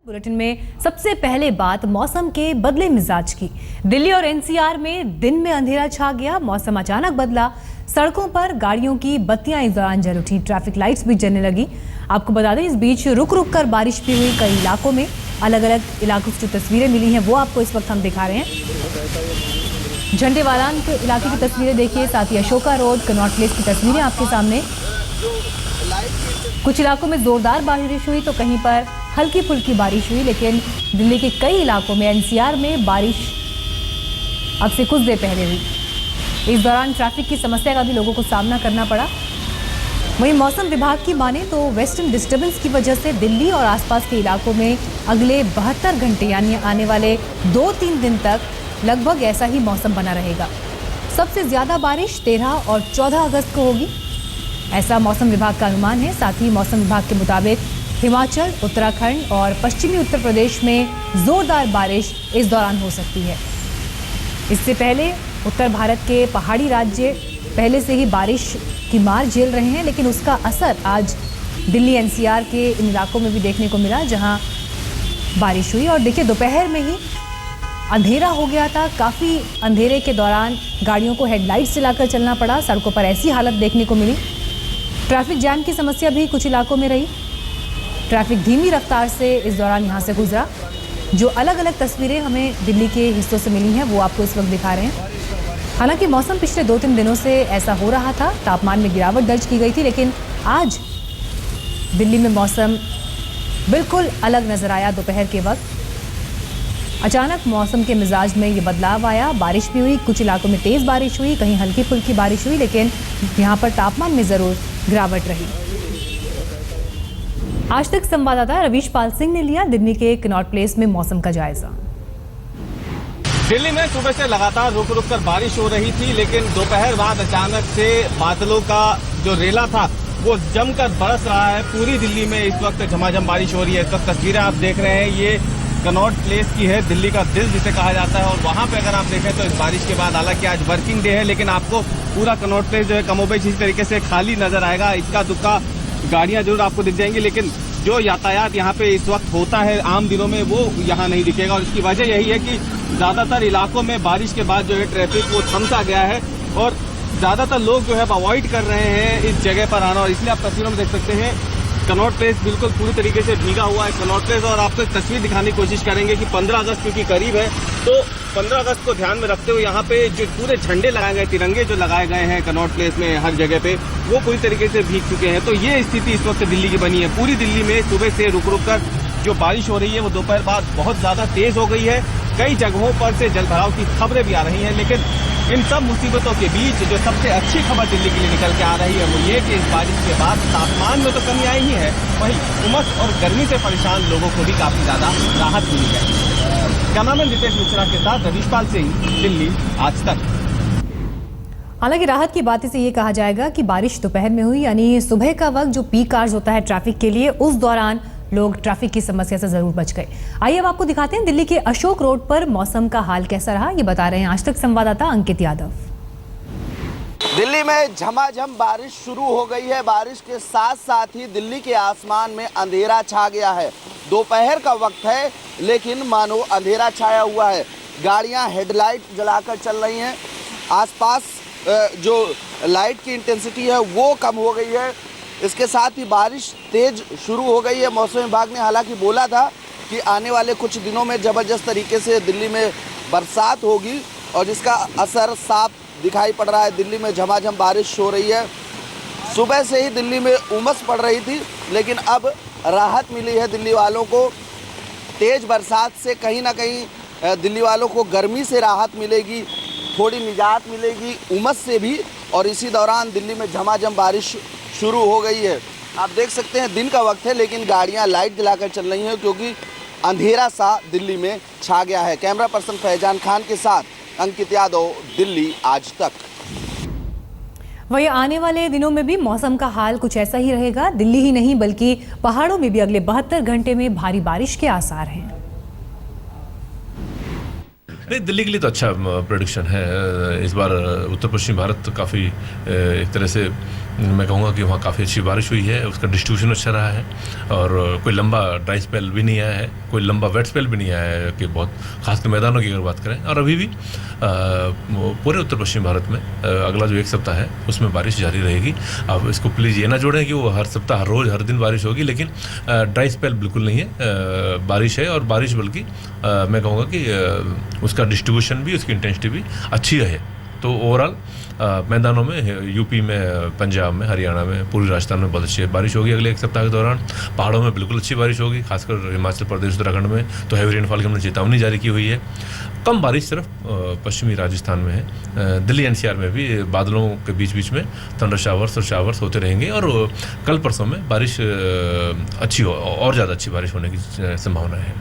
Bulletin में सबसे पहले बात मौसम के बदले मिजाज की। दिल्ली और एनसीआर में दिन में अंधेरा छा गया, मौसम अचानक बदला, सड़कों पर गाड़ियों की बत्तियां इस दौरान जल उठी, ट्रैफिक लाइट्स भी जलने लगी। आपको बता दें, इस बीच रुक रुक कर बारिश भी हुई कई इलाकों में। अलग अलग इलाकों से जो तस्वीरें मिली हैं वो आपको इस वक्त हम दिखा रहे हैं। झंडेवालान के इलाके की तस्वीरें देखिए, साथ ही अशोका रोड, कनॉट प्लेस की तस्वीरें आपके सामने। कुछ इलाकों में जोरदार बारिश हुई तो कहीं पर हल्की फुल्की बारिश हुई, लेकिन दिल्ली के कई इलाकों में एनसीआर में बारिश अब से कुछ देर पहले हुई। इस दौरान ट्रैफिक की समस्या का भी लोगों को सामना करना पड़ा। वहीं मौसम विभाग की माने तो वेस्टर्न डिस्टर्बेंस की वजह से दिल्ली और आसपास के इलाकों में अगले 72 घंटे यानी आने वाले 2-3 दिन तक लगभग ऐसा ही मौसम बना रहेगा। सबसे ज्यादा बारिश 13 और 14 अगस्त को होगी, ऐसा मौसम विभाग का अनुमान है। साथ ही मौसम विभाग के मुताबिक हिमाचल, उत्तराखंड और पश्चिमी उत्तर प्रदेश में जोरदार बारिश इस दौरान हो सकती है। इससे पहले उत्तर भारत के पहाड़ी राज्य पहले से ही बारिश की मार झेल रहे हैं, लेकिन उसका असर आज दिल्ली एनसीआर के इन इलाकों में भी देखने को मिला जहां बारिश हुई। और देखिए, दोपहर में ही अंधेरा हो गया था। काफ़ी अंधेरे के दौरान गाड़ियों को हेडलाइट्स जलाकर चलना पड़ा, सड़कों पर ऐसी हालत देखने को मिली। ट्रैफिक जैम की समस्या भी कुछ इलाकों में रही, ट्रैफिक धीमी रफ्तार से इस दौरान यहाँ से गुजरा। जो अलग अलग तस्वीरें हमें दिल्ली के हिस्सों से मिली हैं वो आपको इस वक्त दिखा रहे हैं। हालांकि मौसम पिछले 2-3 दिनों से ऐसा हो रहा था, तापमान में गिरावट दर्ज की गई थी, लेकिन आज दिल्ली में मौसम बिल्कुल अलग नजर आया। दोपहर के वक्त अचानक मौसम के मिजाज में ये बदलाव आया, बारिश भी हुई, कुछ इलाकों में तेज बारिश हुई, कहीं हल्की फुल्की बारिश हुई, लेकिन यहाँ पर तापमान में जरूर गिरावट रही। आज तक संवाददाता रवीश पाल सिंह ने लिया दिल्ली के कनॉट प्लेस में मौसम का जायजा। दिल्ली में सुबह से लगातार रुक रुक कर बारिश हो रही थी, लेकिन दोपहर बाद अचानक से बादलों का जो रेला था वो जमकर बरस रहा है। पूरी दिल्ली में इस वक्त झमाझम बारिश हो रही है। इस वक्त तस्वीरें आप देख रहे हैं, ये कनॉट प्लेस की है, दिल्ली का दिल जिसे कहा जाता है। और वहां पे अगर आप देखें तो इस बारिश के बाद, हालांकि आज वर्किंग डे है, लेकिन आपको पूरा कनॉट प्लेस जो है कमोबेश इस तरीके से खाली नजर आएगा। इक्का दुक्का गाड़ियां जरूर आपको दिख जाएंगी, लेकिन जो यातायात यहाँ पे इस वक्त होता है आम दिनों में वो यहाँ नहीं दिखेगा। और इसकी वजह यही है कि ज्यादातर इलाकों में बारिश के बाद जो है ट्रैफिक वो थमसा गया है और ज्यादातर लोग जो है अवॉइड कर रहे हैं इस जगह पर आना। और इसलिए आप तस्वीरों में देख सकते हैं कनॉट प्लेस बिल्कुल पूरी तरीके से भीगा हुआ है कनॉट प्लेस। और आपको एक तस्वीर दिखाने की कोशिश करेंगे कि 15 अगस्त क्योंकि करीब है, तो 15 अगस्त को ध्यान में रखते हुए यहाँ पे जो पूरे झंडे लगाए गए, तिरंगे जो लगाए गए हैं कनॉट प्लेस में हर जगह पे, वो पूरी तरीके से भीग चुके हैं। तो ये स्थिति इस वक्त दिल्ली की बनी है। पूरी दिल्ली में सुबह से रुक रुक कर जो बारिश हो रही है वो दोपहर बाद बहुत ज्यादा तेज हो गई है। कई जगहों पर से जलभराव की खबरें भी आ रही हैं, लेकिन इन सब मुसीबतों के बीच जो सबसे अच्छी खबर दिल्ली के लिए निकल के आ रही है वो ये कि इस बारिश के बाद तापमान में तो कमी आई ही है, वहीं उमस और गर्मी से परेशान लोगों को भी काफी ज्यादा राहत मिली है। कैमरामैन रितेश मिश्रा के साथ रवीश पाल सिंह, दिल्ली आज तक। हालांकि राहत की बात से ये कहा जाएगा कि बारिश दोपहर में हुई, यानी सुबह का वक्त जो पीक आवर्स होता है ट्रैफिक के लिए, उस दौरान लोग ट्रैफिक की समस्या से जरूर बच गए। आइए अब आपको दिखाते हैं दिल्ली के अशोक रोड पर मौसम का हाल कैसा रहा, ये बता रहे हैं आज तक संवाददाता अंकित यादव। दिल्ली में झमाझम बारिश शुरू हो गई है। बारिश के साथ साथ ही दिल्ली के आसमान में अंधेरा छा गया है। दोपहर का वक्त है, लेकिन मानो अंधेरा छाया हुआ है। गाड़ियां हेडलाइट जलाकर चल रही हैं। आसपास जो लाइट की इंटेंसिटी है वो कम हो गई है। इसके साथ ही बारिश तेज शुरू हो गई है। मौसम विभाग ने हालांकि बोला था कि आने वाले कुछ दिनों में ज़बरदस्त तरीके से दिल्ली में बरसात होगी और जिसका असर साफ दिखाई पड़ रहा है। दिल्ली में झमाझम बारिश हो रही है। सुबह से ही दिल्ली में उमस पड़ रही थी, लेकिन अब राहत मिली है दिल्ली वालों को। तेज़ बरसात से कहीं ना कहीं दिल्ली वालों को गर्मी से राहत मिलेगी, थोड़ी निजात मिलेगी उमस से भी। और इसी दौरान दिल्ली में झमाझम बारिश शुरू हो गई है। आप देख सकते हैं दिन का वक्त है, लेकिन गाड़ियां लाइट जलाकर चल रही हैं क्योंकि अंधेरा सा दिल्ली में छा गया है। कैमरा पर्सन फैजान खान के साथ अंकित यादव, दिल्ली आज तक। वहीं आने वाले दिनों में भी मौसम का हाल कुछ ऐसा ही रहेगा। दिल्ली ही नहीं बल्कि पहाड़ों में भी अगले 72 घंटे में भारी बारिश के आसार हैं। नहीं, दिल्ली के लिए तो अच्छा प्रेडिक्शन है। इस बार उत्तर पश्चिम भारत काफ़ी एक तरह से मैं कहूँगा कि वहाँ काफ़ी अच्छी बारिश हुई है, उसका डिस्ट्रीब्यूशन अच्छा रहा है और कोई लंबा ड्राई स्पेल भी नहीं आया है, कोई लंबा वेट स्पेल भी नहीं आया है कि बहुत खासकर मैदानों की अगर बात करें। और अभी भी पूरे उत्तर पश्चिम भारत में अगला जो एक सप्ताह है उसमें बारिश जारी रहेगी। अब इसको प्लीज़ ये ना जोड़ें कि वो हर सप्ताह हर रोज़ हर दिन बारिश होगी, लेकिन ड्राई स्पेल बिल्कुल नहीं है, बारिश है। और बारिश बल्कि मैं कहूँगा कि उसका डिस्ट्रीब्यूशन भी, उसकी इंटेंसिटी भी अच्छी है। तो ओवरऑल मैदानों में यूपी में, पंजाब में, हरियाणा में, पूर्वी राजस्थान में बहुत अच्छी बारिश होगी अगले एक सप्ताह के दौरान। पहाड़ों में बिल्कुल अच्छी बारिश होगी, खासकर हिमाचल प्रदेश, उत्तराखंड में तो हैवी रेनफॉल की हमने चेतावनी जारी की हुई है। कम बारिश सिर्फ पश्चिमी राजस्थान में है। दिल्ली एनसीआर में भी बादलों के बीच बीच में थंडर शावर्स और शावर्स होते रहेंगे और कल परसों में बारिश अच्छी हो और ज़्यादा अच्छी बारिश होने की संभावना है।